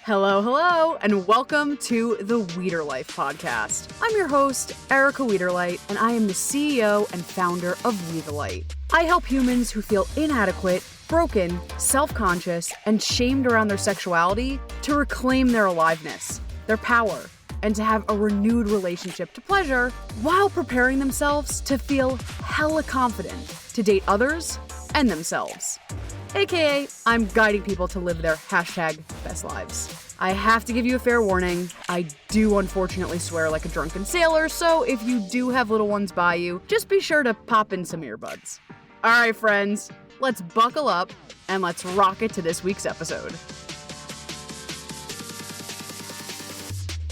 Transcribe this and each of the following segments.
Hello, hello, and welcome to the Weeder Life podcast. I'm your host, Erica Weederlight, and I am the CEO and founder of We the Light. I help humans who feel inadequate, broken, self-conscious, and shamed around their sexuality to reclaim their aliveness, their power, and to have a renewed relationship to pleasure while preparing themselves to feel hella confident to date others and themselves. AKA, I'm guiding people to live their #best lives. I have to give you a fair warning. I do unfortunately swear like a drunken sailor, so if you do have little ones by you, just be sure to pop in some earbuds. All right, friends, let's buckle up and let's rock it to this week's episode.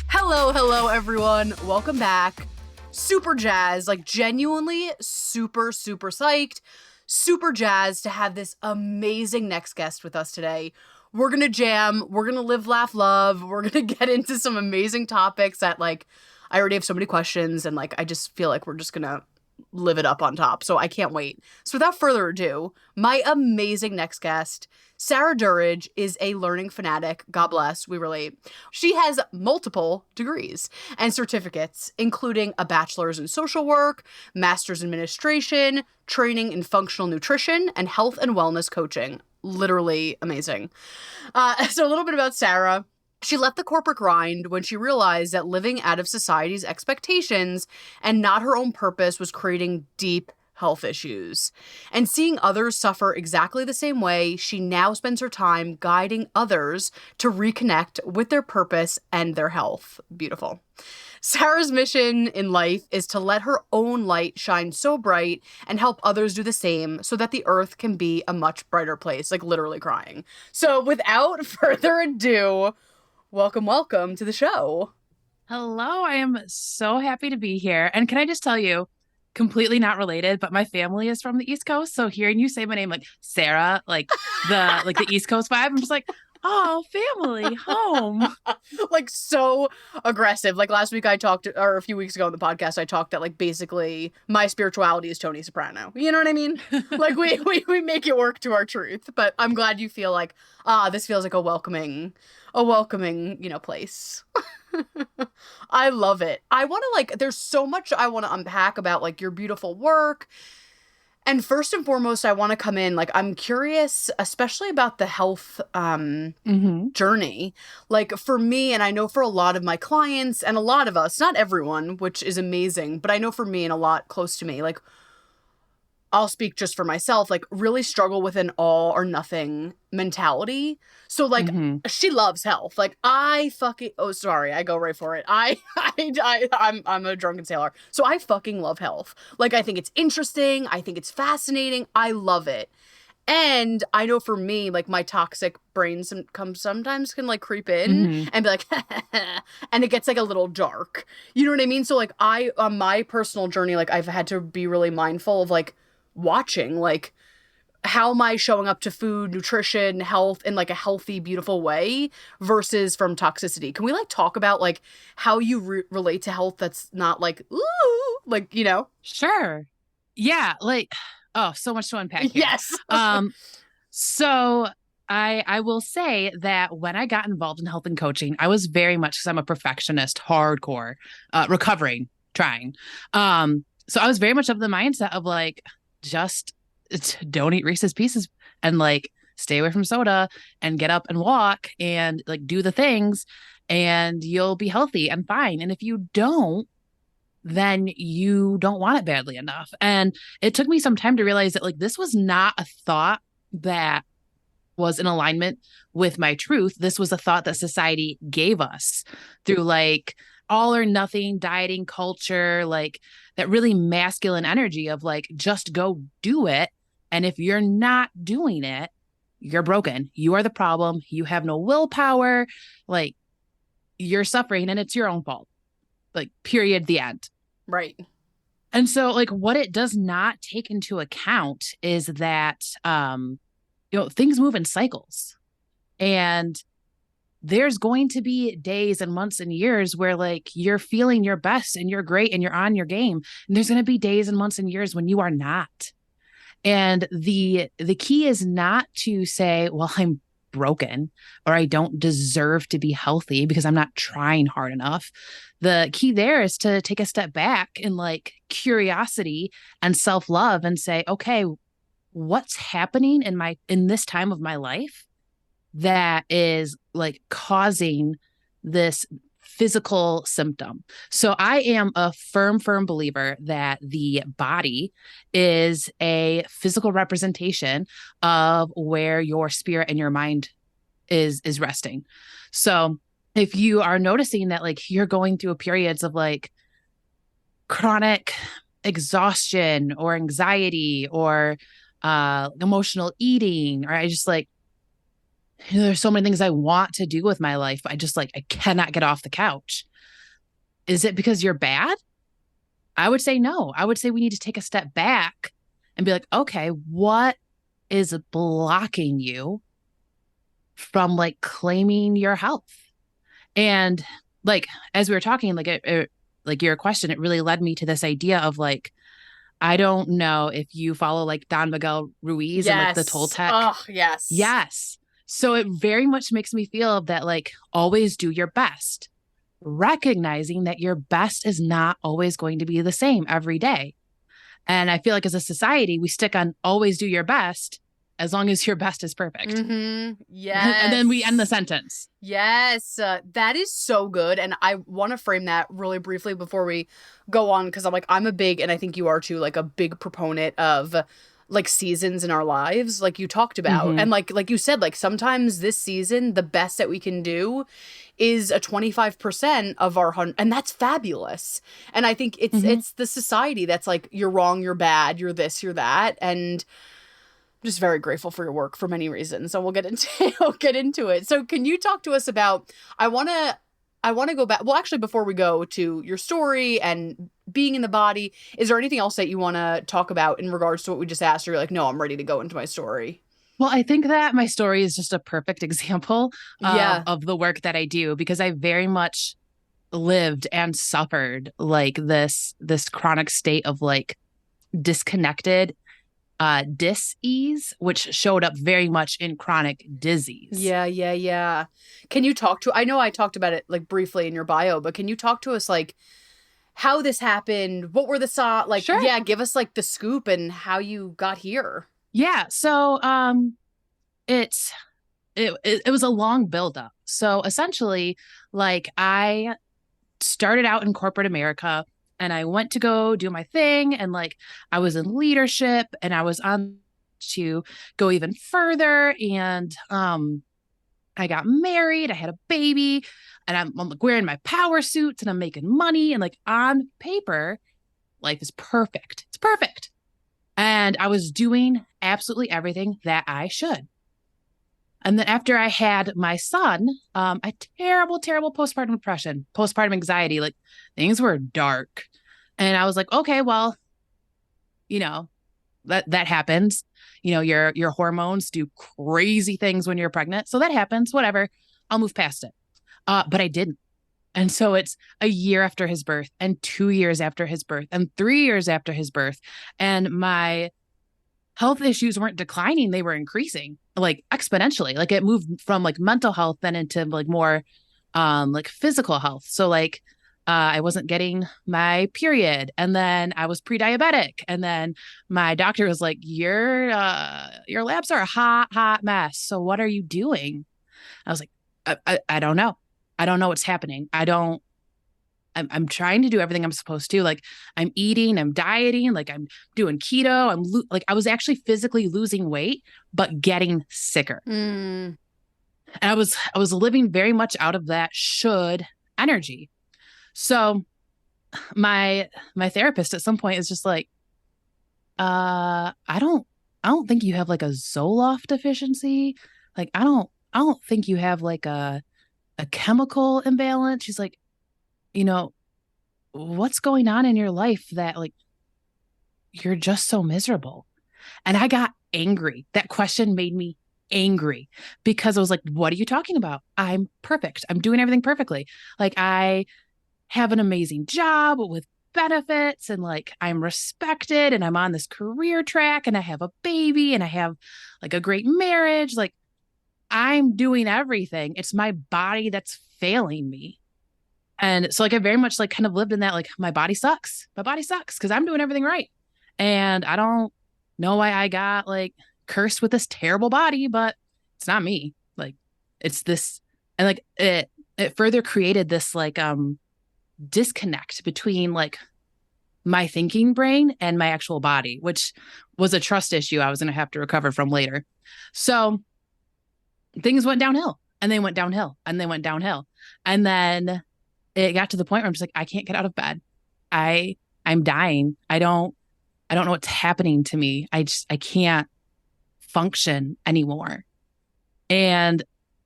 Hello, everyone. Welcome back. Super jazzed, like genuinely super psyched. Super jazzed to have this amazing next guest with us today. We're gonna jam, we're gonna live, laugh, love, we're gonna get into some amazing topics that, like, I already have so many questions, and, like, I just feel like we're just gonna live it up on top, so I can't wait. So without further ado, my amazing next guest, Sarah Derige, is a learning fanatic. God bless, we relate. She has multiple degrees and certificates, including a bachelor's in social work, master's in administration, training in functional nutrition, and health and wellness coaching. Literally amazing. So a little bit about Sarah. She left the corporate grind when she realized that living out of society's expectations and not her own purpose was creating deep health issues. And seeing others suffer exactly the same way, she now spends her time guiding others to reconnect with their purpose and their health. Beautiful. Sarah's mission in life is to let her own light shine so bright and help others do the same so that the earth can be a much brighter place, like literally crying. So without further ado, welcome to the show. Hello, I am so happy to be here. And can I just tell you, completely not related, but my family is from the East Coast. So hearing you say my name, like Sarah, like the East Coast vibe, I'm just like, oh, family, home. Like so aggressive. Like last week or a few weeks ago on the podcast, I talked that like basically my spirituality is Tony Soprano. You know what I mean? Like we make it work to our truth. But I'm glad you feel like, this feels like a welcoming, place. I love it. I want to there's so much I want to unpack about like your beautiful work. And first and foremost, I want to come in, like, I'm curious, especially about the health journey. Like, for me, and I know for a lot of my clients and a lot of us, not everyone, which is amazing, but I know for me and a lot close to me, like, I'll speak just for myself, like, really struggle with an all or nothing mentality. So, like, she loves health. Like, I go right for it. I'm a drunken sailor. So I fucking love health. Like, I think it's interesting. I think it's fascinating. I love it. And I know for me, like, my toxic brain sometimes can, like, creep in and be like, and it gets, like, a little dark. You know what I mean? So, like, on my personal journey, like, I've had to be really mindful of, like, watching, like, how am I showing up to food, nutrition, health in like a healthy, beautiful way versus from toxicity? Can we like talk about like how you relate to health that's not like, ooh, like, you know? Sure. Yeah. Like, oh, so much to unpack here. Yes. So I will say that when I got involved in health and coaching, I was very much, because I'm a perfectionist, hardcore, recovering, trying. So I was very much of the mindset of like, just don't eat Reese's Pieces and like stay away from soda and get up and walk and like do the things and you'll be healthy and fine. And if you don't, then you don't want it badly enough. And it took me some time to realize that like this was not a thought that was in alignment with my truth. This was a thought that society gave us through like all or nothing dieting culture, like that really masculine energy of like, just go do it. And if you're not doing it, you're broken. You are the problem. You have no willpower. Like you're suffering and it's your own fault. Like period, the end. Right. And so like what it does not take into account is that, things move in cycles. And there's going to be days and months and years where like you're feeling your best and you're great and you're on your game. And there's going to be days and months and years when you are not. And the key is not to say, well, I'm broken or I don't deserve to be healthy because I'm not trying hard enough. The key there is to take a step back in like curiosity and self-love and say, okay, what's happening in this time of my life that is like causing this physical symptom. So I am a firm believer that the body is a physical representation of where your spirit and your mind is resting. So if you are noticing that like you're going through periods of like chronic exhaustion or anxiety or emotional eating, or I just like there's so many things I want to do with my life, but I cannot get off the couch. Is it because you're bad? I would say no. I would say we need to take a step back and be like, okay, what is blocking you from like claiming your health? And like, as we were talking, like your question, it really led me to this idea of like, I don't know if you follow like Don Miguel Ruiz and like the Yes. Toltec. Oh, yes. Yes. So it very much makes me feel that like always do your best, recognizing that your best is not always going to be the same every day. And I feel like as a society, we stick on always do your best as long as your best is perfect. Mm-hmm. Yes. And then we end the sentence. Yes. That is so good. And I want to frame that really briefly before we go on, because I'm a big, and I think you are too, like a big proponent of like seasons in our lives, like you talked about. Mm-hmm. And like you said, like sometimes this season, the best that we can do is a 25% of our and that's fabulous. And I think it's the society that's like, you're wrong, you're bad, you're this, you're that. And I'm just very grateful for your work for many reasons. So we'll get into it. So can you talk to us about, I want to go back. Well, actually, before we go to your story and being in the body, is there anything else that you want to talk about in regards to what we just asked? Or you're like, no, I'm ready to go into my story. Well, I think that my story is just a perfect example Yeah. of the work that I do, because I very much lived and suffered like this chronic state of like disconnected dis-ease, which showed up very much in chronic disease. Yeah. Can you talk to, I know I talked about it like briefly in your bio, but can you talk to us like how this happened? What were the like, Sure. Yeah, give us like the scoop and how you got here. Yeah. So it was a long buildup. So essentially, like I started out in corporate America and I went to go do my thing, and like I was in leadership and I was on to go even further, and I got married, I had a baby, and I'm like wearing my power suits and I'm making money, and like on paper life is perfect. It's perfect. And I was doing absolutely everything that I should. And then after I had my son, a terrible postpartum depression, postpartum anxiety, like things were dark. And I was like, okay, well, you know, that happens. You know, your hormones do crazy things when you're pregnant. So that happens, whatever. I'll move past it. But I didn't. And so it's a year after his birth, and 2 years after his birth, and 3 years after his birth. And my health issues weren't declining, they were increasing like exponentially. Like it moved from like mental health then into like more like physical health. So like I wasn't getting my period, and then I was pre-diabetic, and then my doctor was like, your labs are a hot mess. So what are you doing? I was like, I don't know. I don't know what's happening. I'm trying to do everything I'm supposed to. Like I'm eating, I'm dieting, like I'm doing keto. Like I was actually physically losing weight, but getting sicker. Mm. And I was living very much out of that should energy. So my therapist at some point is just like, I don't think you have like a Zoloft deficiency. Like I don't think you have like a chemical imbalance. She's like, you know, what's going on in your life that like you're just so miserable? And I got angry. That question made me angry because I was like, what are you talking about? I'm perfect. I'm doing everything perfectly. Like I have an amazing job with benefits, and like I'm respected, and I'm on this career track, and I have a baby, and I have like a great marriage. Like I'm doing everything. It's my body that's failing me. And so like I very much like kind of lived in that like my body sucks. My body sucks because I'm doing everything right. And I don't know why I got like cursed with this terrible body, but it's not me. Like it's this and like it further created this like disconnect between like my thinking brain and my actual body, which was a trust issue I was going to have to recover from later. So things went downhill and they went downhill and they went downhill. And then it got to the point where I'm just like, I can't get out of bed. I'm dying. I don't know what's happening to me. I can't function anymore. And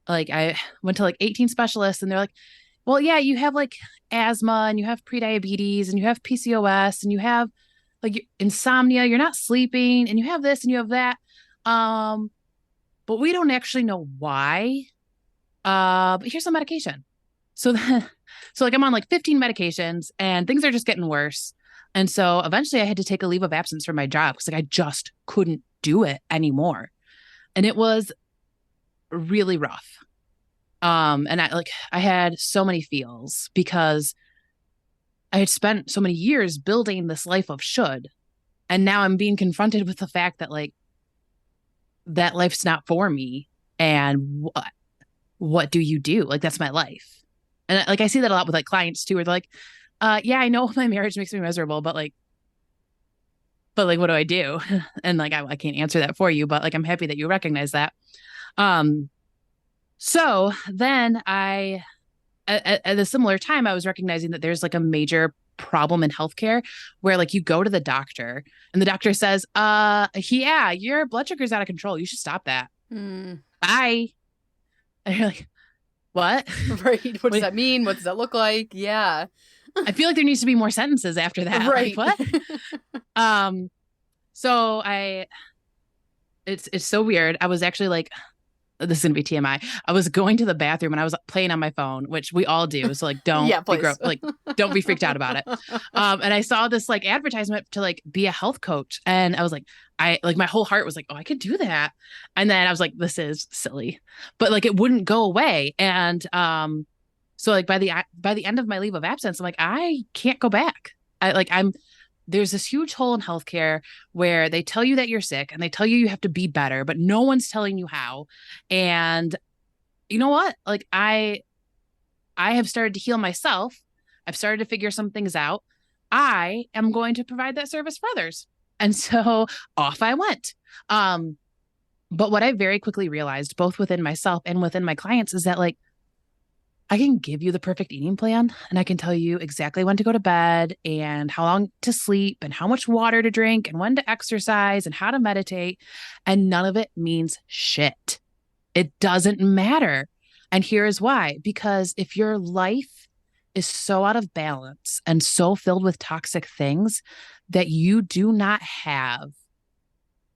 like I went to like 18 specialists and they're like, well, yeah, you have like asthma and you have prediabetes and you have PCOS and you have like insomnia, you're not sleeping and you have this and you have that. Um, but we don't actually know why. But here's some medication. So then, so like I'm on like 15 medications and things are just getting worse. And so eventually I had to take a leave of absence from my job because like I just couldn't do it anymore. And it was really rough. And I had so many feels because I had spent so many years building this life of should. And now I'm being confronted with the fact that like that life's not for me. And what do you do? Like that's my life. And like I see that a lot with like clients too, where they're like, yeah, I know my marriage makes me miserable, but like what do I do? And like I can't answer that for you, but like I'm happy that you recognize that. Um, so then at a similar time, I was recognizing that there's like a major problem in healthcare where like you go to the doctor and the doctor says, yeah, your blood sugar's out of control. You should stop that. Mm. Bye. And you're like, what? Right. What does that mean? What does that look like? Yeah. I feel like there needs to be more sentences after that. Right. Like what? Um, so it's so weird. I was actually like, this is gonna be TMI. I was going to the bathroom and I was playing on my phone, which we all do. So like, don't Yeah, be please. like, don't be freaked out about it. And I saw this like advertisement to like be a health coach, and I was like, I like my whole heart was like, oh, I could do that. And then I was like, this is silly, but like it wouldn't go away. And so like by the end of my leave of absence, I'm like, I can't go back. There's this huge hole in healthcare where they tell you that you're sick and they tell you you have to be better, but no one's telling you how. And you know what? Like I have started to heal myself. I've started to figure some things out. I am going to provide that service for others. And so off I went. But what I very quickly realized, both within myself and within my clients, is that like I can give you the perfect eating plan and I can tell you exactly when to go to bed and how long to sleep and how much water to drink and when to exercise and how to meditate. And none of it means shit. It doesn't matter. And here is why. Because if your life is so out of balance and so filled with toxic things that you do not have,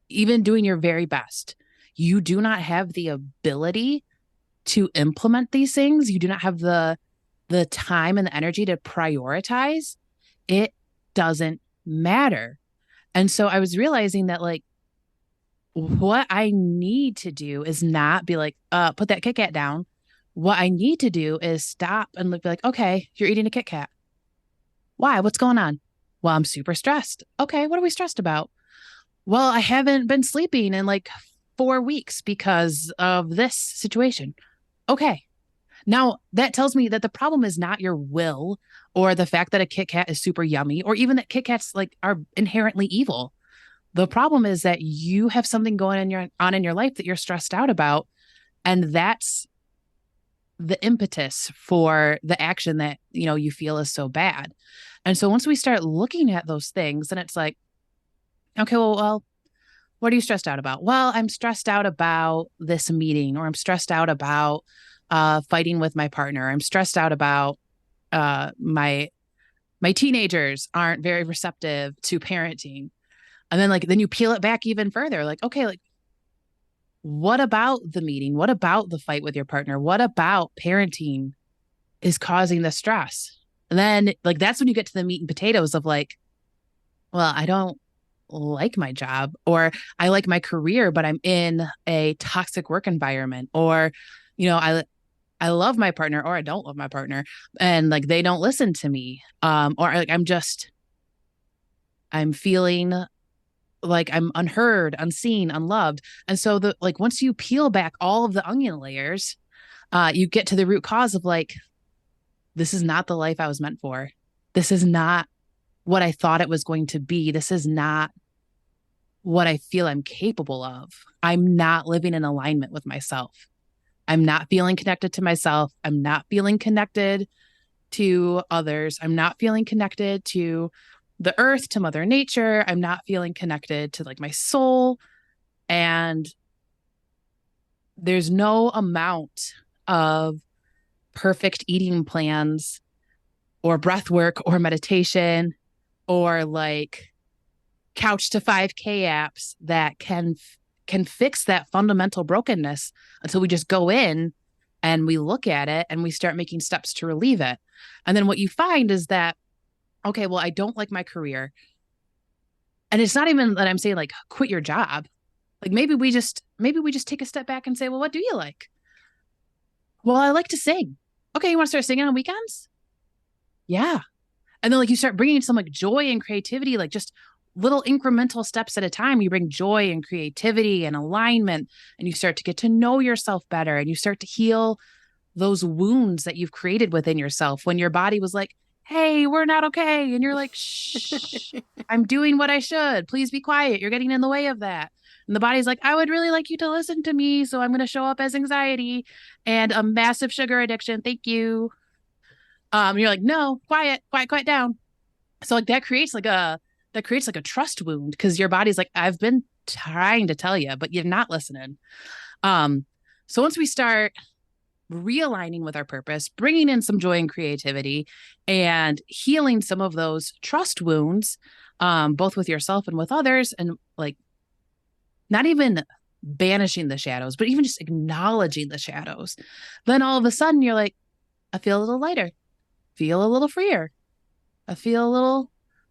even doing your very best, you do not have the ability to implement these things, you do not have the time and the energy to prioritize, it doesn't matter. And so I was realizing that like what I need to do is not be like, put that Kit Kat down. What I need to do is stop and be like, okay, you're eating a Kit Kat. Why? What's going on? Well, I'm super stressed. Okay, what are we stressed about? Well, I haven't been sleeping in like 4 weeks because of this situation. Okay. Now that tells me that the problem is not your will or the fact that a Kit Kat is super yummy or even that Kit Kats like are inherently evil. The problem is that you have something going on in your life that you're stressed out about. And that's the impetus for the action that, you know, you feel is so bad. And so once we start looking at those things, then it's like, okay, well, what are you stressed out about? Well, I'm stressed out about this meeting, or I'm stressed out about fighting with my partner. I'm stressed out about my teenagers aren't very receptive to parenting. And then you peel it back even further. Like, okay, like what about the meeting? What about the fight with your partner? What about parenting is causing the stress? And then like that's when you get to the meat and potatoes of like, well, I don't like my job, or I like my career, but I'm in a toxic work environment, or, you know, I love my partner or I don't love my partner and like they don't listen to me. Or like I'm feeling like I'm unheard, unseen, unloved. And so the like once you peel back all of the onion layers, you get to the root cause of like, this is not the life I was meant for. This is not what I thought it was going to be. This is not what I feel I'm capable of. I'm not living in alignment with myself. I'm not feeling connected to myself. I'm not feeling connected to others. I'm not feeling connected to the earth, to Mother Nature. I'm not feeling connected to like my soul. And there's no amount of perfect eating plans or breath work or meditation or like couch to 5K apps that can fix that fundamental brokenness until we just go in and we look at it and we start making steps to relieve it. And then what you find is that, okay, well, I don't like my career. And it's not even that I'm saying like quit your job. Like maybe we just take a step back and say, well, what do you like? Well, I like to sing. Okay, you want to start singing on weekends? Yeah. And then like you start bringing some like joy and creativity, like just little incremental steps at a time. You bring joy and creativity and alignment, and you start to get to know yourself better, and you start to heal those wounds that you've created within yourself when your body was like, hey, we're not okay. And you're like, shh, I'm doing what I should. Please be quiet. You're getting in the way of that. And the body's like, I would really like you to listen to me. So I'm going to show up as anxiety and a massive sugar addiction. Thank you. You're like, no, quiet, quiet, quiet down. So like that creates like a trust wound because your body's like, I've been trying to tell you, but you're not listening. Um, so once we start realigning with our purpose, bringing in some joy and creativity, and healing some of those trust wounds, both with yourself and with others, and like not even banishing the shadows, but even just acknowledging the shadows, then all of a sudden you're like, I feel a little lighter, feel a little freer. I feel a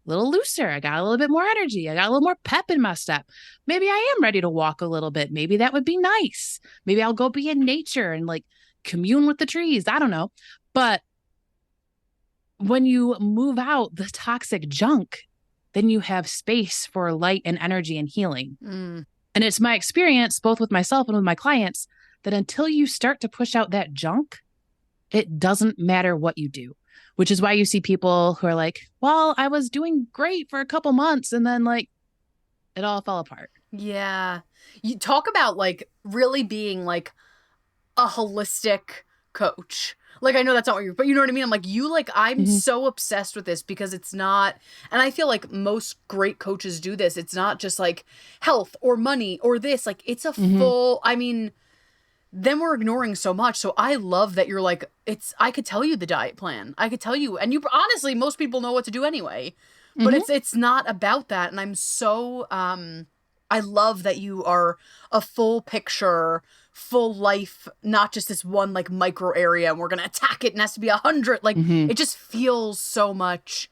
little looser. I got a little bit more energy. I got a little more pep in my step. Maybe I am ready to walk a little bit. Maybe that would be nice. Maybe I'll go be in nature and like commune with the trees. I don't know. But when you move out the toxic junk, then you have space for light and energy and healing. Mm. And it's my experience, both with myself and with my clients, that until you start to push out that junk, it doesn't matter what you do, which is why you see people who are like, well, I was doing great for a couple months and then like it all fell apart. Yeah. You talk about like really being like a holistic coach. Like I know that's not what you're, but you know what I mean? I'm like, I'm so obsessed with this because it's not, and I feel like most great coaches do this. It's not just like health or money or this, like it's a full, I mean, then we're ignoring so much. So I love that you're like, I could tell you the diet plan. I could tell you, and you honestly, most people know what to do anyway, but it's not about that. And I'm so, I love that you are a full picture, full life, not just this one like micro area and we're going to attack it and it has to be 100. Like it just feels so much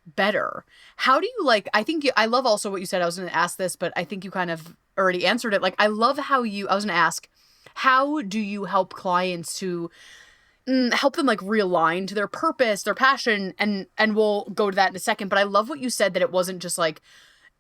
better. How do you like, I love also what you said. I was going to ask this, but I think you kind of already answered it. Like, I love how I was going to ask, how do you help clients to help them like realign to their purpose, their passion, and we'll go to that in a second. But I love what you said, that it wasn't just like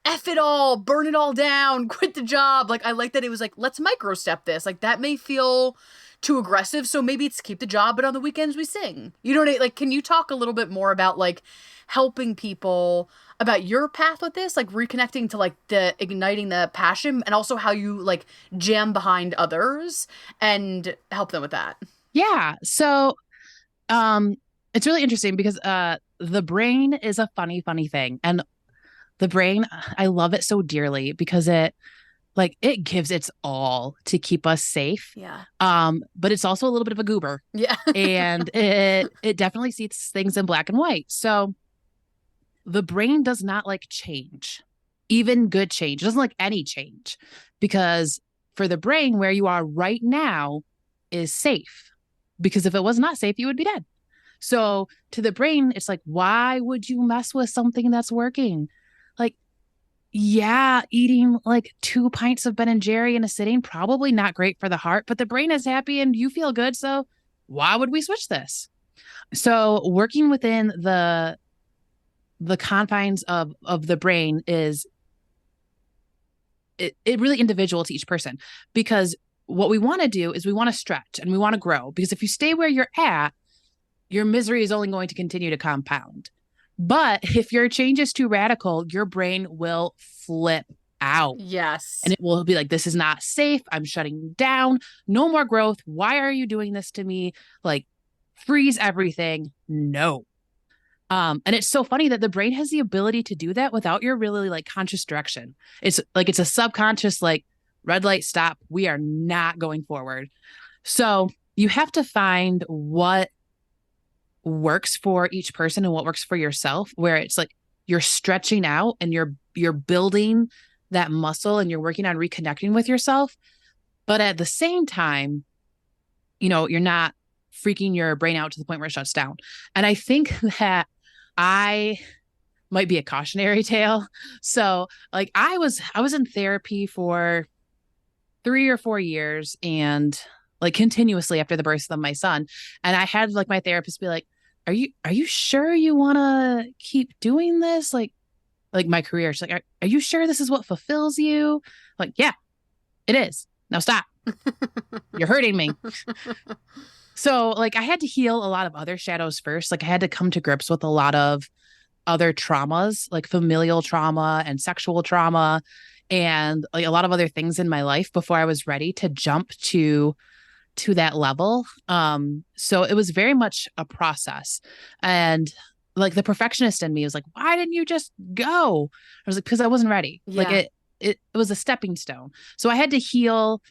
F it all, burn it all down, quit the job. Like I like that it was like, let's micro step this. Like that may feel too aggressive, so maybe it's keep the job, but on the weekends we sing. You know what I mean? Like, can you talk a little bit more about like helping people about your path with this, like reconnecting to like the igniting the passion, and also how you like jam behind others and help them with that? Yeah. So it's really interesting because the brain is a funny, funny thing. And the brain, I love it so dearly because it gives its all to keep us safe. Yeah. But it's also a little bit of a goober. Yeah. And it definitely sees things in black and white. So the brain does not like change, even good change. It doesn't like any change, because for the brain, where you are right now is safe. Because if it was not safe, you would be dead. So to the brain, it's like, why would you mess with something that's working? Like, Yeah, eating like 2 pints of Ben and Jerry in a sitting, probably not great for the heart, but the brain is happy and you feel good. So why would we switch this? So working within the confines of the brain is it really individual to each person, because what we want to do is we want to stretch and we want to grow, because if you stay where you're at, your misery is only going to continue to compound. But if your change is too radical, your brain will flip out and Yes. it will be like, this is not safe. I'm shutting down. No more growth. Why are you doing this to me? Like, freeze everything. No. And it's so funny that the brain has the ability to do that without your really like conscious direction. It's like it's a subconscious, like, red light, stop. We are not going forward. So you have to find what works for each person and what works for yourself, where it's like you're stretching out and you're building that muscle and you're working on reconnecting with yourself. But at the same time, you're not freaking your brain out to the point where it shuts down. And I think that I might be a cautionary tale. So like I was in therapy for 3 or 4 years and like continuously after the birth of my son. And I had like my therapist be like, are you sure you want to keep doing this? Like my career. She's like, are you sure this is what fulfills you? Like, yeah, it is. Now stop. You're hurting me. So like I had to heal a lot of other shadows first. Like I had to come to grips with a lot of other traumas, like familial trauma and sexual trauma and like a lot of other things in my life before I was ready to jump to that level. So it was very much a process. And like the perfectionist in me was like, why didn't you just go? I was like, because I wasn't ready. Like Yeah. it was a stepping stone. So I had to heal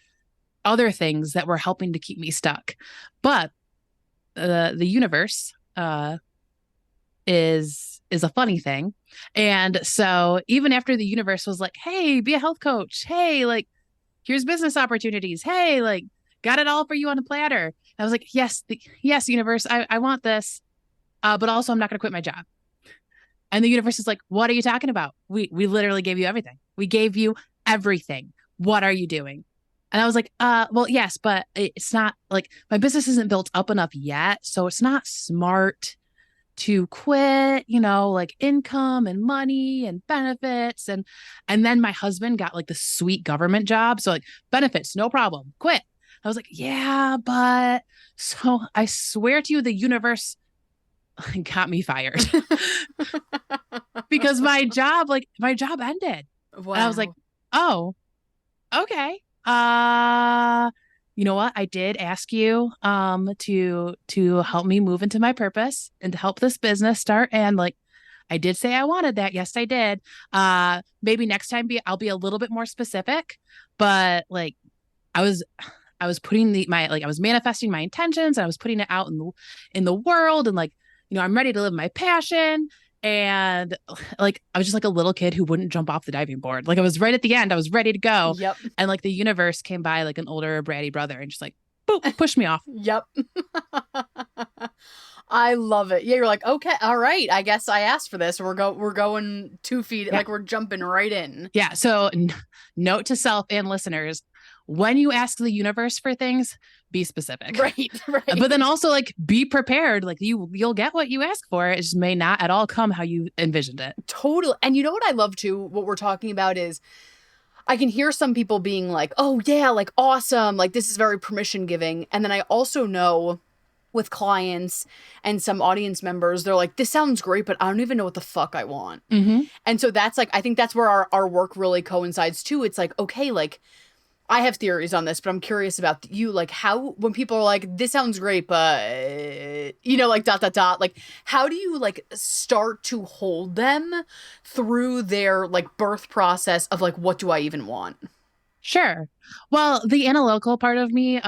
other things that were helping to keep me stuck. But the universe is a funny thing. And so even after the universe was like, hey, be a health coach. Hey, like here's business opportunities. Hey, like got it all for you on a platter. I was like, yes, yes, universe, I want this. But also I'm not going to quit my job. And the universe is like, what are you talking about? We literally gave you everything. We gave you everything. What are you doing? And I was like, well, yes, but it's not like my business isn't built up enough yet. So it's not smart to quit, like income and money and benefits. And then my husband got like the sweet government job. So like benefits, no problem. Quit. I was like, yeah, but so I swear to you, the universe got me fired because my job ended. And I was like, Wow. oh, okay. You know what? I did ask you to help me move into my purpose and to help this business start. And like I did say I wanted that. Yes, I did. Maybe next time I'll be a little bit more specific, but like I was I was putting I was manifesting my intentions and I was putting it out in the world and like, I'm ready to live my passion. And like I was just like a little kid who wouldn't jump off the diving board. Like I was right at the end. I was ready to go. Yep. And like the universe came by like an older bratty brother and just like boop, pushed me off. Yep. I love it. Yeah, you're like, okay, all right. I guess I asked for this. We're going 2 feet, Yeah. like we're jumping right in. Yeah. So note to self and listeners, when you ask the universe for things, be specific. Right, right. But then also like be prepared. Like you'll get what you ask for. It just may not at all come how you envisioned it. Totally. And you know what I love too? What we're talking about is I can hear some people being like, oh yeah, like awesome. Like this is very permission giving. And then I also know with clients and some audience members, they're like, this sounds great, but I don't even know what the fuck I want. Mm-hmm. And so that's like, I think that's where our work really coincides too. It's like, okay, like I have theories on this, but I'm curious about you. Like how, when people are like, this sounds great, but like ... Like how do you like start to hold them through their like birth process of like, what do I even want? Sure. Well, the analytical part of me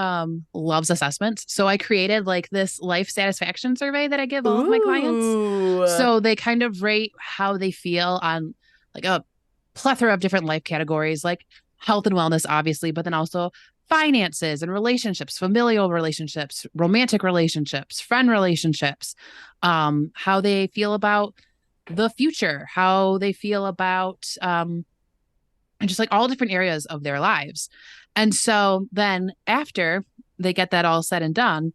loves assessments. So I created like this life satisfaction survey that I give all of my clients. Ooh. So they kind of rate how they feel on like a plethora of different life categories, like health and wellness, obviously, but then also finances and relationships, familial relationships, romantic relationships, friend relationships, how they feel about the future, how they feel about and just like all different areas of their lives. And so then after they get that all said and done,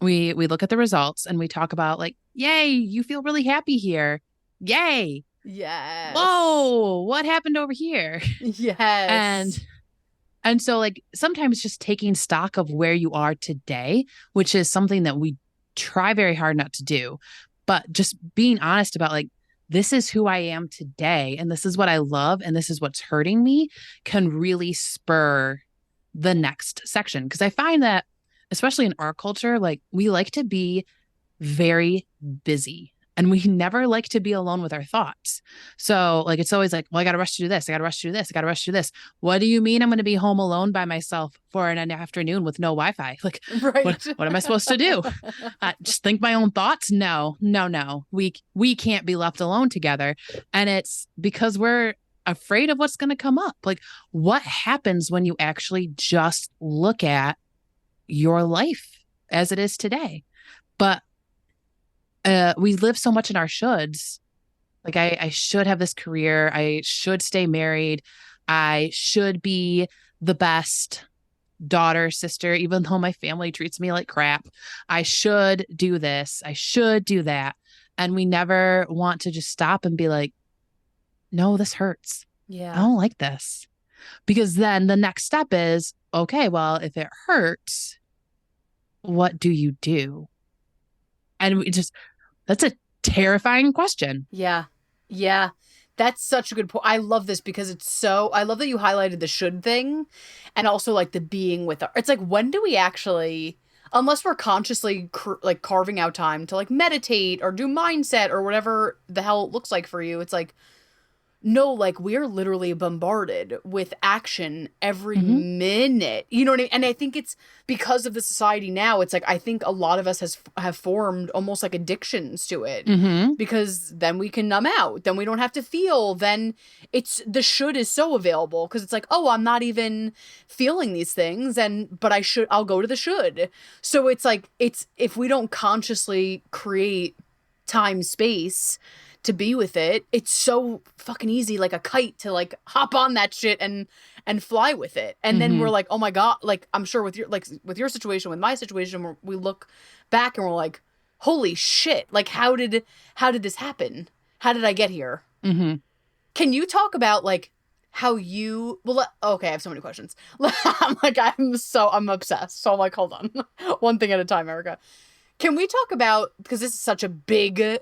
we look at the results and we talk about like, yay, you feel really happy here. Yay. Yes. Whoa, what happened over here? And Yes. and so like sometimes just taking stock of where you are today, which is something that we try very hard not to do, but just being honest about like, this is who I am today, and this is what I love, and this is what's hurting me, can really spur the next section. Because I find that, especially in our culture, like we like to be very busy and we never like to be alone with our thoughts. So, like, it's always like, well, I got to rush to do this. I got to rush to do this. I got to rush to do this. What do you mean I'm going to be home alone by myself for an afternoon with no Wi-Fi? Like, Right. what am I supposed to do? Just think my own thoughts? No, no, no. We can't be left alone together. And it's because we're afraid of what's going to come up. Like, what happens when you actually just look at your life as it is today? But we live so much in our shoulds. Like I should have this career. I should stay married. I should be the best daughter, sister, even though my family treats me like crap. I should do this. I should do that. And we never want to just stop and be like, no, this hurts. I Yeah. don't like this. Because then the next step is, okay, well, if it hurts, what do you do? And we just, that's a terrifying question. Yeah. Yeah. That's such a good point. I love this because I love that you highlighted the should thing and also like the being with it's like, when do we actually, unless we're consciously like carving out time to like meditate or do mindset or whatever the hell it looks like for you, it's like, no, like we're literally bombarded with action every Mm-hmm. minute. You know what I mean? And I think it's because of the society now. It's like I think a lot of us have formed almost like addictions to it Mm-hmm. because then we can numb out. Then we don't have to feel. Then it's the should is so available because it's like, oh, I'm not even feeling these things, but I'll go to the should. So it's like if we don't consciously create time space to be with it, it's so fucking easy like a kite to like hop on that shit and fly with it. And then Mm-hmm. we're like, oh my god, like I'm sure with your situation, with my situation, we look back and we're like, holy shit, like how did this happen? How did I get here? Mm-hmm. Can you talk about like how you okay, I have so many questions. I'm obsessed, so I'm like, hold on. One thing at a time, Erica. Can we talk about, because this is such a big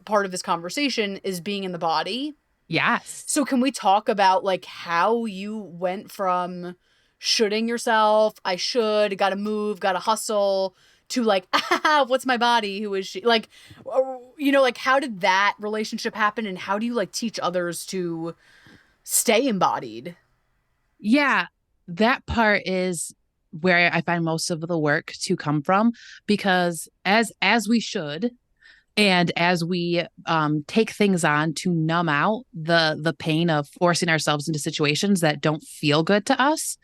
part of this conversation, is being in the body. Yes. So can we talk about like how you went from shoulding yourself, I should, gotta move, gotta hustle, to like, what's my body? Who is she? Like, like how did that relationship happen and how do you like teach others to stay embodied? Yeah, that part is where I find most of the work to come from, because as we should, and as we take things on to numb out the pain of forcing ourselves into situations that don't feel good to us,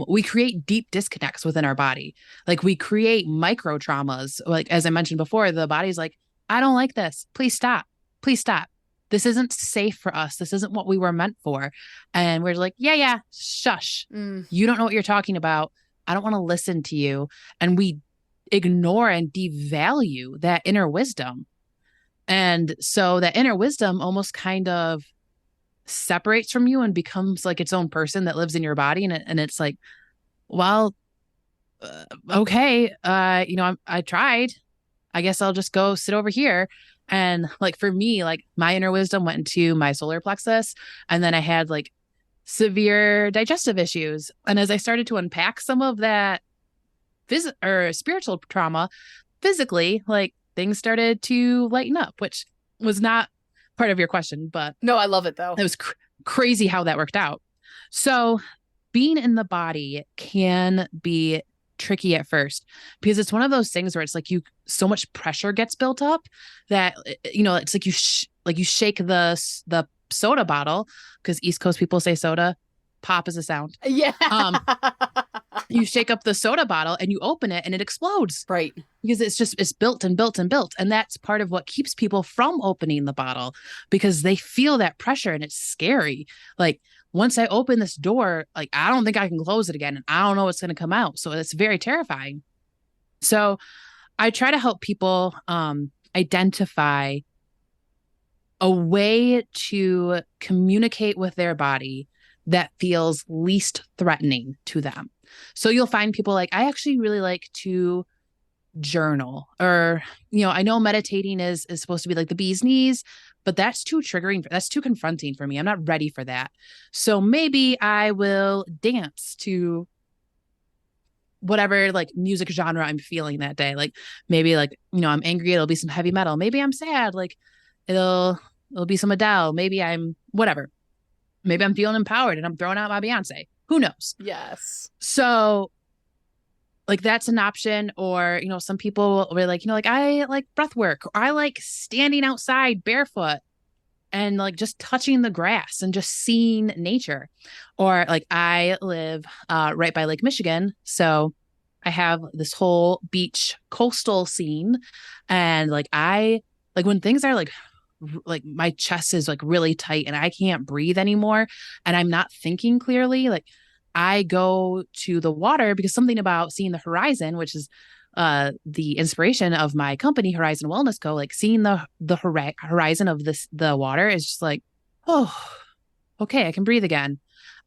we create deep disconnects within our body. Like we create micro traumas. Like as I mentioned before, the body's like, I don't like this. Please stop. Please stop. This isn't safe for us. This isn't what we were meant for. And we're like, yeah, shush. Mm. You don't know what you're talking about. I don't want to listen to you. And we ignore and devalue that inner wisdom. And so that inner wisdom almost kind of separates from you and becomes like its own person that lives in your body. And it's like, well, okay, I tried. I guess I'll just go sit over here. And like for me, like my inner wisdom went into my solar plexus, and then I had like severe digestive issues. And as I started to unpack some of that or spiritual trauma physically, like things started to lighten up, which was not part of your question, but No, I love it though. it was crazy how that worked out. So being in the body can be tricky at first because it's one of those things where it's like so much pressure gets built up that it's like you shake the soda bottle, because East Coast people say soda, pop is a sound. Yeah. You shake up the soda bottle and you open it and it explodes. Right. because it's built and built and built. And that's part of what keeps people from opening the bottle, because they feel that pressure and it's scary. Like, once I open this door, like, I don't think I can close it again, and I don't know what's going to come out. So it's very terrifying. So I try to help people identify a way to communicate with their body that feels least threatening to them. So you'll find people like, I actually really like to journal, or, I know meditating is supposed to be like the bee's knees, but that's too triggering. That's too confronting for me. I'm not ready for that. So maybe I will dance to whatever like music genre I'm feeling that day. Like, maybe like, I'm angry, it'll be some heavy metal. Maybe I'm sad, like it'll be some Adele. Maybe I'm whatever. Maybe I'm feeling empowered and I'm throwing out my Beyonce. Who knows? Yes. So like, that's an option. Or, some people were like, like, I like breath work, or I like standing outside barefoot and like just touching the grass and just seeing nature. Or like, I live right by Lake Michigan. So I have this whole beach coastal scene. And like, when things are like my chest is like really tight and I can't breathe anymore and I'm not thinking clearly, like, I go to the water, because something about seeing the horizon, which is the inspiration of my company, Horizon Wellness Co., like seeing the horizon of the water is just like, oh, okay, I can breathe again.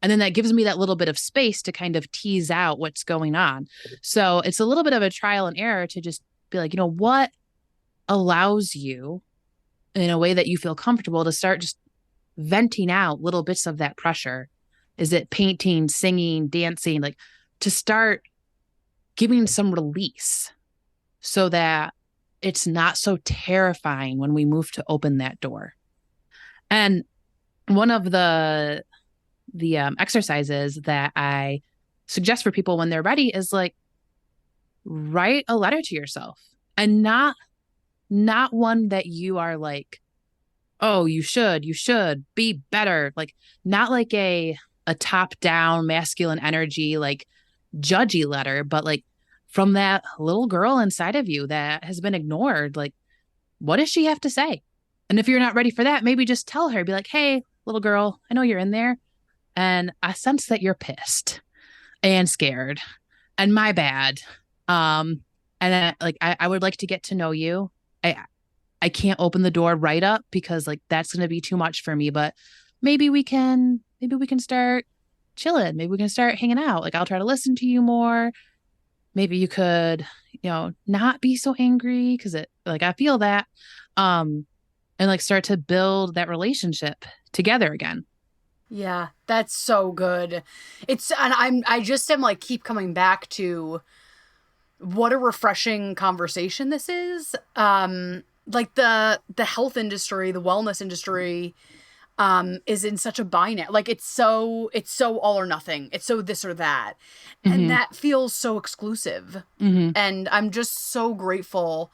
And then that gives me that little bit of space to kind of tease out what's going on. So it's a little bit of a trial and error to just be like, what allows you in a way that you feel comfortable to start just venting out little bits of that pressure. Is it painting, singing, dancing, like, to start giving some release so that it's not so terrifying when we move to open that door. And one of the exercises that I suggest for people when they're ready is like, write a letter to yourself, and not one that you are like, oh, you should be better. Like, not like a top down masculine energy, like judgy letter, but like from that little girl inside of you that has been ignored. Like, what does she have to say? And if you're not ready for that, maybe just tell her, be like, hey, little girl, I know you're in there. And I sense that you're pissed and scared, and my bad. And then like, I would like to get to know you. I can't open the door right up because like that's going to be too much for me, but maybe we can start chilling. Maybe we can start hanging out. Like, I'll try to listen to you more. Maybe you could, not be so angry, because it, like, I feel that, and like start to build that relationship together again. Yeah, that's so good. And I just am like, keep coming back to what a refreshing conversation this is. Like the health industry, the wellness industry, is in such a binary. Like, it's so all or nothing. It's so this or that. And Mm-hmm. that feels so exclusive. Mm-hmm. And I'm just so grateful.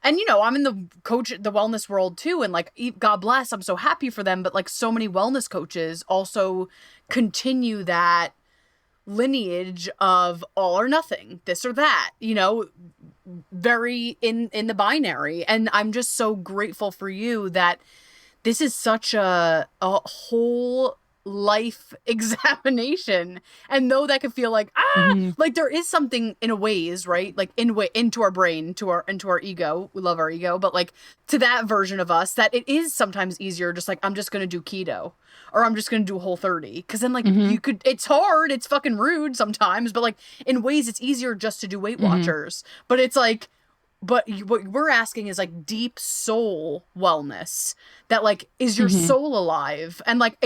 And I'm in the wellness world too, and like, God bless, I'm so happy for them, but like, so many wellness coaches also continue that lineage of all or nothing, this or that, very in the binary. And I'm just so grateful for you that this is such a whole life examination. And though that could feel like, Mm-hmm. like there is something in a ways, right? Like into our brain, into our ego. We love our ego, but like to that version of us, that it is sometimes easier just like, I'm just going to do keto, or I'm just going to do Whole30. Cause then like, Mm-hmm. it's hard. It's fucking rude sometimes, but like in ways it's easier just to do Weight Mm-hmm. Watchers. But it's like, but what we're asking is like deep soul wellness, that like, is your Mm-hmm. soul alive? And like,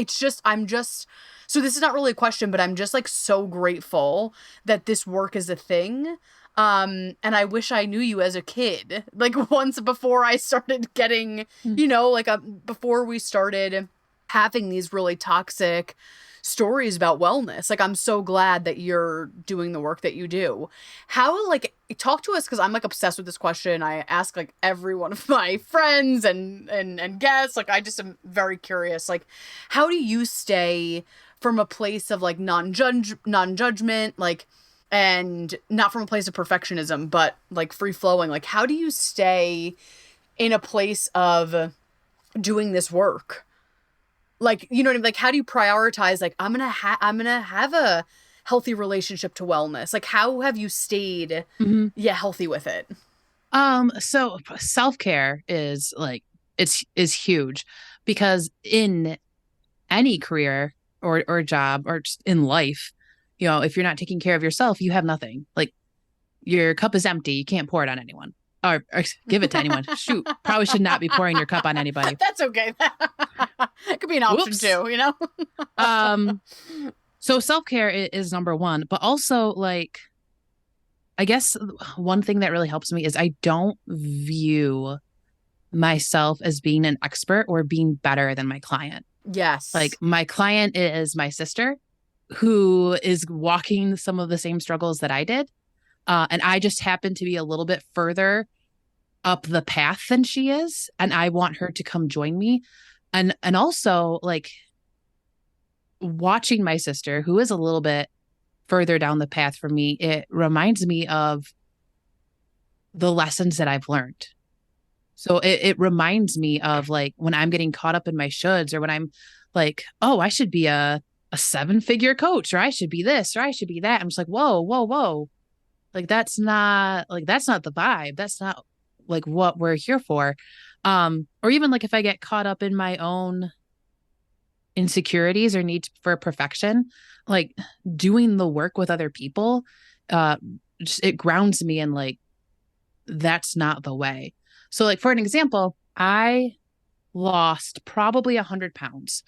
so this is not really a question, but I'm just like so grateful that this work is a thing. And I wish I knew you as a kid, like once before I started getting, like before we started having these really toxic stories about wellness. Like, I'm so glad that you're doing the work that you do. How, like, talk to us, because I'm like obsessed with this question. I ask like every one of my friends and guests. Like, I just am very curious. Like, how do you stay from a place of like non-judgment? Like, and not from a place of perfectionism, but like free flowing. Like, how do you stay in a place of doing this work? Like, you know what I mean? Like, how do you prioritize? Like, I'm gonna have a healthy relationship to wellness. Like, how have you stayed, Mhm. yeah, healthy with it? So self-care is huge because in any career or job or just in life, if you're not taking care of yourself, you have nothing. Like your cup is empty. You can't pour it on anyone or give it to anyone. Shoot, probably should not be pouring your cup on anybody. That's okay. It could be an option Whoops. too, you know? Um, so self-care is number one, but also like I guess one thing that really helps me is I don't view myself as being an expert or being better than my client. Like Yes. my client is my sister who is walking some of the same struggles that I did. And I just happen to be a little bit further up the path than she is. And I want her to come join me. And also like watching my sister, who is a little bit further down the path from me, it reminds me of the lessons that I've learned. So it reminds me of like when I'm getting caught up in my shoulds or when I'm like, oh, I should be a 7-figure coach or I should be this or I should be that. I'm just like, whoa, whoa, whoa. That's not the vibe. That's not like what we're here for. Or even like if I get caught up in my own insecurities or need for perfection, like doing the work with other people, uh, it grounds me in like that's not the way. So, like for an example, I lost probably 100 pounds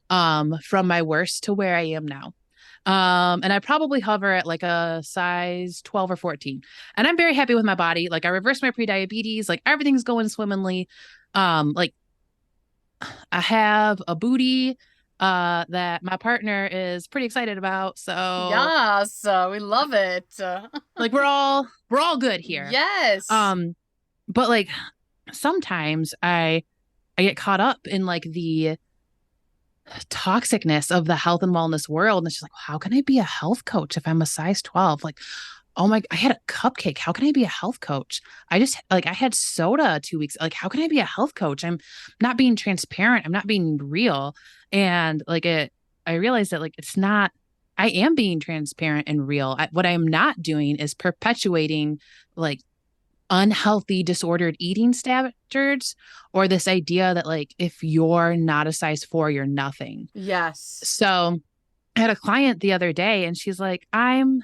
from my worst to where I am now. And I probably hover at like a size 12 or 14. And I'm very happy with my body. Like I reversed my pre-diabetes, like everything's going swimmingly. Like I have a booty that my partner is pretty excited about. So Yes, we love it. like we're all good here. Yes. Um, but like sometimes I get caught up in like the toxicness of the health and wellness world. And it's just like, how can I be a health coach if I'm a size 12? Like, oh my, I had a cupcake. How can I be a health coach? I just like, I had soda 2 weeks. Like, how can I be a health coach? I'm not being transparent. I'm not being real. And like, I realized that like, it's not, I am being transparent and real. What I'm not doing is perpetuating like unhealthy disordered eating standards or this idea that like if you're not a size 4 you're nothing. Yes. So I had a client the other day and she's like, I'm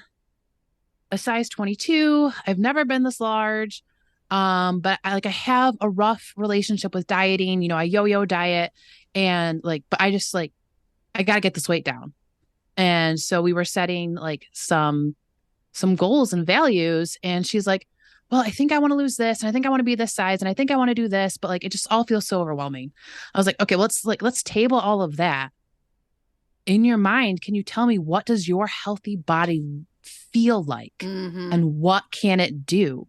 a size 22, I've never been this large, but I have a rough relationship with dieting, I yo-yo diet, and like but I just like I got to get this weight down. And so we were setting like some goals and values. And she's like, well, I think I want to lose this. And I think I want to be this size. And I think I want to do this. But like, it just all feels so overwhelming. I was like, okay, let's table all of that in your mind. Can you tell me what does your healthy body feel like Mm-hmm. and what can it do?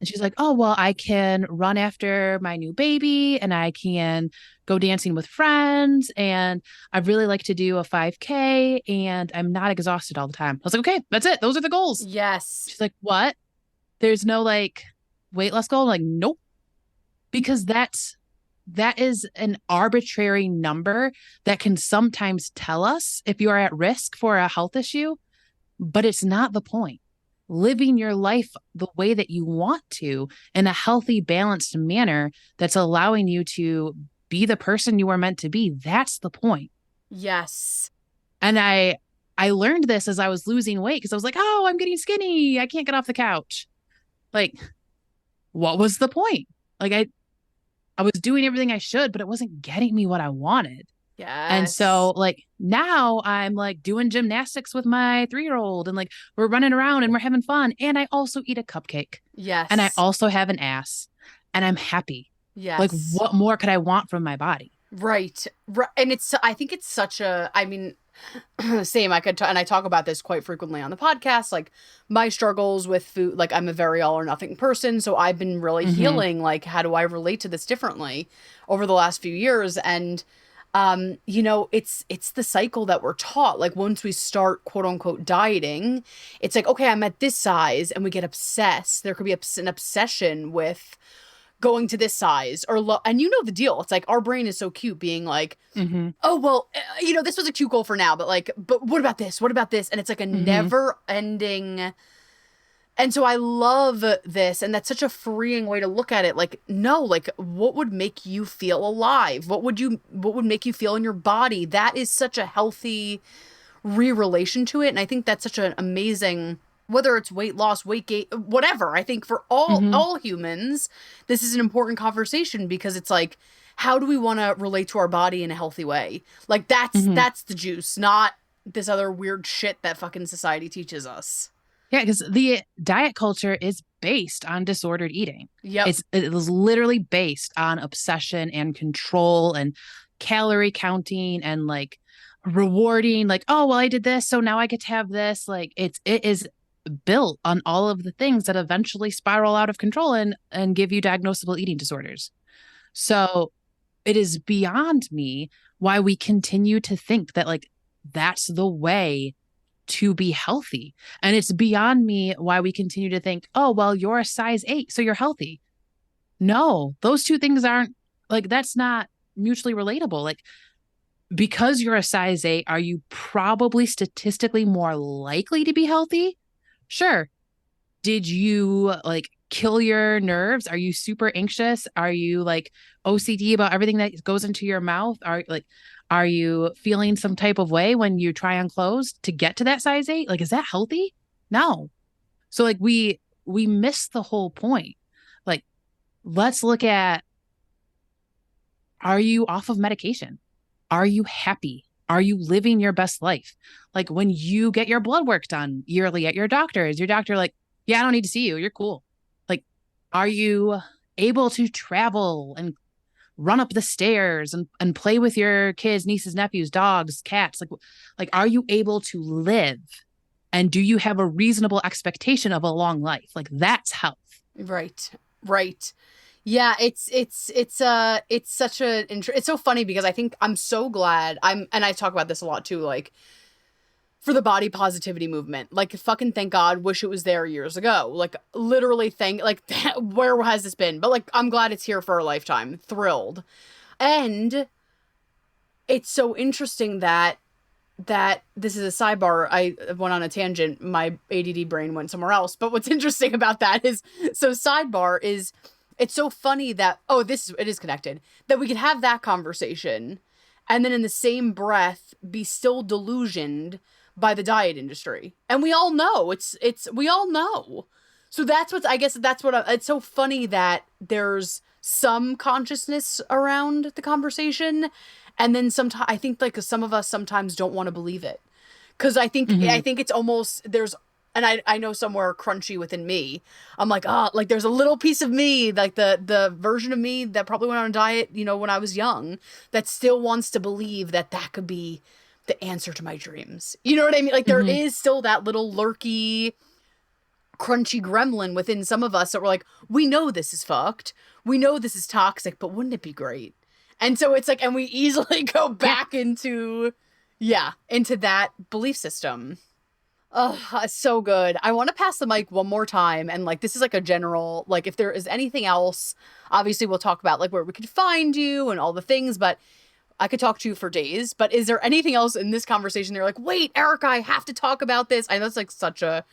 And she's like, oh, well, I can run after my new baby and I can go dancing with friends. And I really like to do a 5K and I'm not exhausted all the time. I was like, okay, that's it. Those are the goals. Yes. She's like, what? There's no like weight loss goal? I'm like, nope. Because that is an arbitrary number that can sometimes tell us if you are at risk for a health issue, but it's not the point. Living your life the way that you want to in a healthy, balanced manner that's allowing you to be the person you were meant to be. That's the point. Yes. And I learned this as I was losing weight because I was like, oh, I'm getting skinny. I can't get off the couch. Like, what was the point? Like I was doing everything I should, but it wasn't getting me what I wanted. And Yes. so like now I'm like doing gymnastics with my 3-year-old and like we're running around and we're having fun. And I also eat a cupcake and I Yes. also have an ass and I'm happy. Like Yes. what more could I want from my body? Right. Right. And I think it's such a, I mean, same. And I talk about this quite frequently on the podcast. Like my struggles with food, like I'm a very all or nothing person. So I've been really Mm-hmm. healing. Like, how do I relate to this differently over the last few years? And It's the cycle that we're taught. Like once we start quote unquote dieting, it's like, okay, I'm at this size, and we get obsessed. There could be an obsession with going to this size and you know the deal. It's like our brain is so cute being like, Mm-hmm. oh, well, this was a cute goal for now, but like, but what about this? What about this? And it's like a Mm-hmm. never ending. And so I love this. And that's such a freeing way to look at it. Like, no, like what would make you feel alive? What would make you feel in your body? That is such a healthy relation to it. And I think that's such an amazing, whether it's weight loss, weight gain, whatever. I think for Mm-hmm. all humans, this is an important conversation because it's like, how do we want to relate to our body in a healthy way? Like Mm-hmm. that's the juice, not this other weird shit that fucking society teaches us. Yeah, because the diet culture is based on disordered eating. Yep. It was literally based on obsession and control and calorie counting and like rewarding, like, oh well, I did this, so now I get to have this. Like it is built on all of the things that eventually spiral out of control and give you diagnosable eating disorders. So it is beyond me why we continue to think that like that's the way to be healthy. And it's beyond me why we continue to think, oh, well, you're a size 8, so you're healthy. No, those two things aren't like that's not mutually relatable. Like because you're a size 8, are you probably statistically more likely to be healthy? Sure. Did you like kill your nerves? Are you super anxious? Are you like OCD about everything that goes into your mouth? Are you feeling some type of way when you try on clothes to get to that size 8? Like is that healthy? No. So like we miss the whole point. Like let's look at, are you off of medication? Are you happy? Are you living your best life? Like when you get your blood work done yearly at your doctor, is your doctor like, yeah, I don't need to see you. You're cool. Like, are you able to travel and run up the stairs and play with your kids, nieces, nephews, dogs, cats? Like, are you able to live? And do you have a reasonable expectation of a long life? Like that's health. Right. Right. Yeah, it's such it's so funny because I think I'm so glad and I talk about this a lot too, like for the body positivity movement. Like fucking thank God, wish it was there years ago. Like literally thank like where has this been? But like I'm glad it's here for a lifetime. Thrilled. And it's so interesting that this is a sidebar. I went on a tangent. My ADD brain went somewhere else. But what's interesting about that is, so sidebar is, it's so funny that, oh, it is connected, that we could have that conversation and then in the same breath be still delusioned by the diet industry. And we all know we all know. So that's what, I guess that's what it's so funny that there's some consciousness around the conversation. And then sometimes I think like some of us sometimes don't want to believe it. Cause I Mm-hmm. think it's almost, and I know somewhere crunchy within me, I'm like, like there's a little piece of me, like the version of me that probably went on a diet, when I was young, that still wants to believe that that could be the answer to my dreams. You know what I mean? Like there Mm-hmm. is still that little lurky, crunchy gremlin within some of us that we're like, we know this is fucked. We know this is toxic, but wouldn't it be great? And so it's like, and we easily go Yeah. back into, yeah, into that belief system. Oh, so good. I want to pass the mic one more time. And like, this is like a general, like, if there is anything else, obviously we'll talk about like where we could find you and all the things, but I could talk to you for days. But is there anything else in this conversation that you're like, wait, Erica, I have to talk about this? I know it's like such a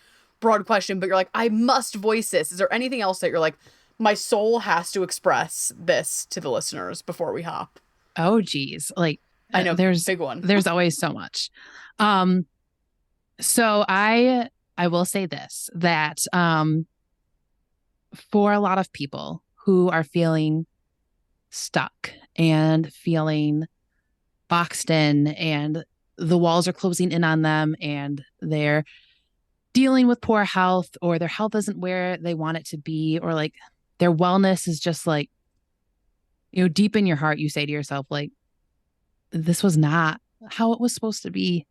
broad question, but you're like, I must voice this. Is there anything else that you're like, my soul has to express this to the listeners before we hop? Oh geez. Like I know, there's big one. there's always so much. Um so I will say this, that for a lot of people who are feeling stuck and feeling boxed in and the walls are closing in on them and they're dealing with poor health or their health isn't where they want it to be, or like their wellness is just like, deep in your heart you say to yourself like, this was not how it was supposed to be.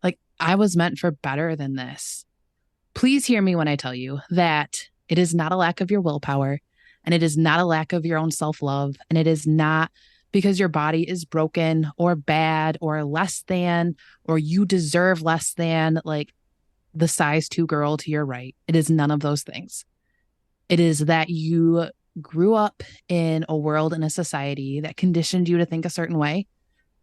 Like I was meant for better than this. Please hear me when I tell you that it is not a lack of your willpower, and it is not a lack of your own self love, and it is not because your body is broken or bad or less than, or you deserve less than like the size 2 girl to your right. It is none of those things. It is that you grew up in a world and a society that conditioned you to think a certain way.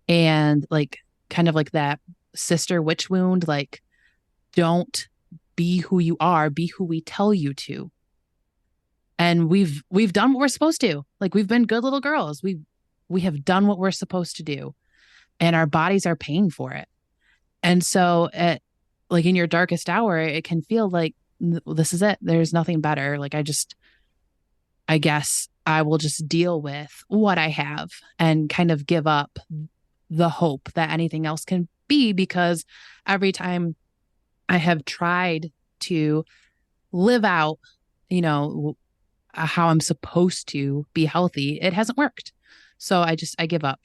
And like, kind of like that sister witch wound, like, don't be who you are, be who we tell you to. And we've done what we're supposed to. Like, we've been good little girls. We have done what we're supposed to do, and our bodies are paying for it. And so like in your darkest hour, it can feel like this is it. There's nothing better. Like, I guess I will just deal with what I have and kind of give up the hope that anything else can be, because every time I have tried to live out, how I'm supposed to be healthy, it hasn't worked. So I give up.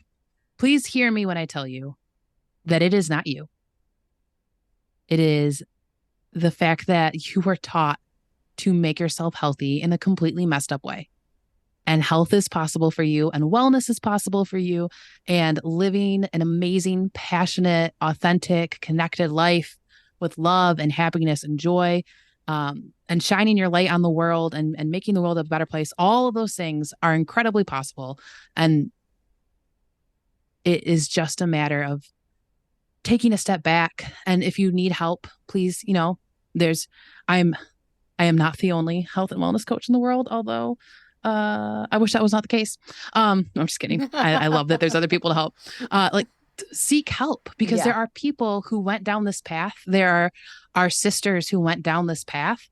Please hear me when I tell you that it is not you. It is the fact that you were taught to make yourself healthy in a completely messed up way. And health is possible for you, and wellness is possible for you, and living an amazing, passionate, authentic, connected life with love and happiness and joy, and shining your light on the world and making the world a better place. All of those things are incredibly possible. And it is just a matter of taking a step back. And if you need help, please, I am not the only health and wellness coach in the world, although I wish that was not the case. I'm just kidding. I love that there's other people to help. Seek help, because there are people who went down this path. There are sisters who went down this path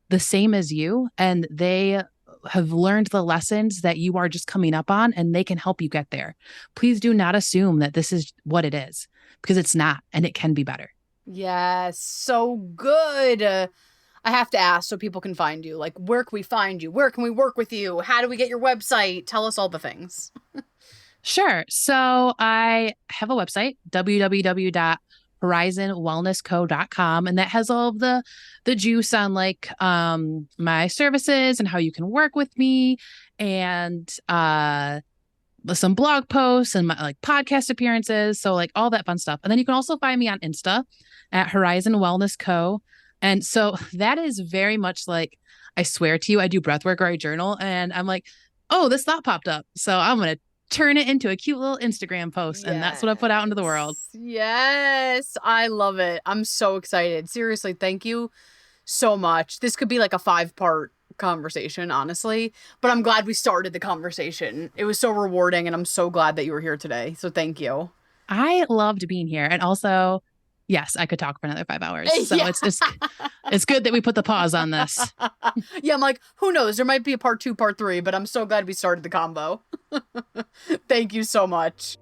the same as you, and they have learned the lessons that you are just coming up on, and they can help you get there. Please do not assume that this is what it is, because it's not, and it can be better. Yes, so good. I have to ask so people can find you. Like, where can we find you? Where can we work with you? How do we get your website? Tell us all the things. Sure. So I have a website, www.horizonwellnessco.com, and that has all of the juice on like my services and how you can work with me, and some blog posts and my like podcast appearances. So like all that fun stuff. And then you can also find me on Insta at Horizon Wellness Co. And so that is very much like, I swear to you, I do breath work or I journal, and I'm like, oh, this thought popped up, so I'm going to turn it into a cute little Instagram post. And that's what I put out into the world. Yes, I love it. I'm so excited. Seriously, thank you so much. This could be like a 5-part conversation, honestly, but I'm glad we started the conversation. It was so rewarding, and I'm so glad that you were here today. So thank you. I loved being here. And also, yes, I could talk for another 5 hours. So it's good that we put the pause on this. Yeah, I'm like, who knows? There might be a part 2, part 3, but I'm so glad we started the combo. Thank you so much.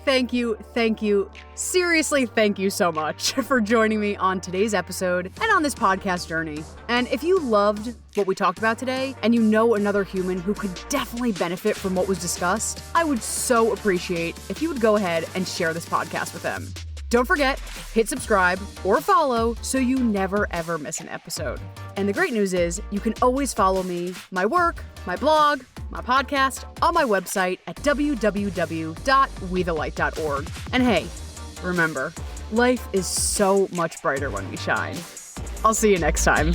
Thank you, seriously, thank you so much for joining me on today's episode and on this podcast journey. And if you loved what we talked about today, and you know another human who could definitely benefit from what was discussed, I would so appreciate if you would go ahead and share this podcast with them. Don't forget, hit subscribe or follow so you never ever miss an episode. And the great news is you can always follow me, my work, my blog, my podcast on my website at www.wethelight.org. And hey, remember, life is so much brighter when we shine. I'll see you next time.